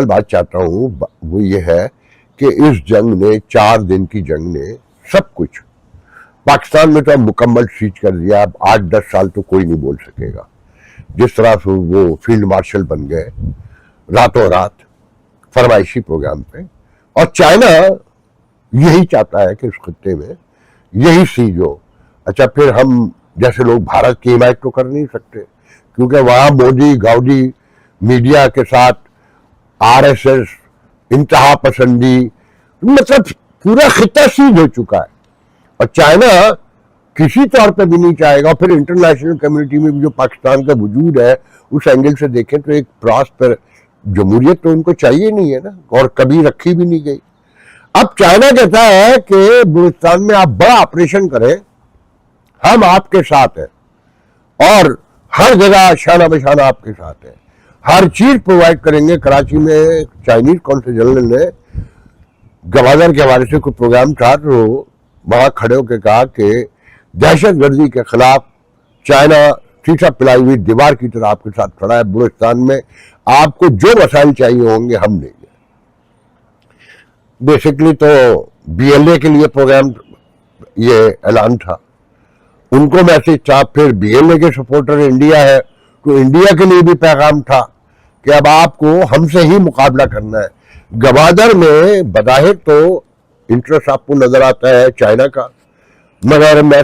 बात चाहता हूँ वो ये है कि इस जंग ने, 4 दिन की जंग ने सब कुछ पाकिस्तान में तो अब मुकम्मल सीज कर दिया। अब 8-10 साल तो कोई नहीं बोल सकेगा। जिस तरह से वो फील्ड मार्शल बन गए रातों रात फरमाइशी प्रोग्राम पे, और चाइना यही चाहता है कि उस खत्ते में यही सीज हो। अच्छा, फिर हम जैसे लोग भारत की हिमायत तो कर नहीं सकते, क्योंकि वहां मोदी गाउडी मीडिया के साथ आरएसएस, इंतहा पसंदी, मतलब पूरा खिता सीज हो चुका है। और चाइना किसी तौर पे भी नहीं चाहेगा। फिर इंटरनेशनल कम्युनिटी में भी जो पाकिस्तान का वजूद है, उस एंगल से देखें तो एक प्रॉस्पर जमहूरियत तो उनको चाहिए नहीं है ना, और कभी रखी भी नहीं गई। अब चाइना कहता है कि बलूचिस्तान में आप बड़ा ऑपरेशन करें, हम आपके साथ हैं, और हर जगह शाना बशाना आपके साथ है, हर चीज प्रोवाइड करेंगे। कराची में चाइनीज कौंसल जनरल ने गवादर के हवाले से कोई प्रोग्राम था, तो वहां खड़े होकर कहा कि दहशतगर्दी के खिलाफ चाइना शीशा पिलाई हुई दीवार की तरह आपके साथ खड़ा है। बलूचिस्तान में आपको जो वसाइल चाहिए होंगे हम देंगे। बेसिकली तो बीएलए के लिए प्रोग्राम ये ऐलान था, उनको मैसेज था। फिर बीएलए के सपोर्टर इंडिया है, तो इंडिया के लिए भी पैगाम था कि अब आपको हमसे ही मुकाबला करना है। गवादर में बज़ाहिर तो इंटरेस्ट आपको नजर आता है चाइना का, मगर मैं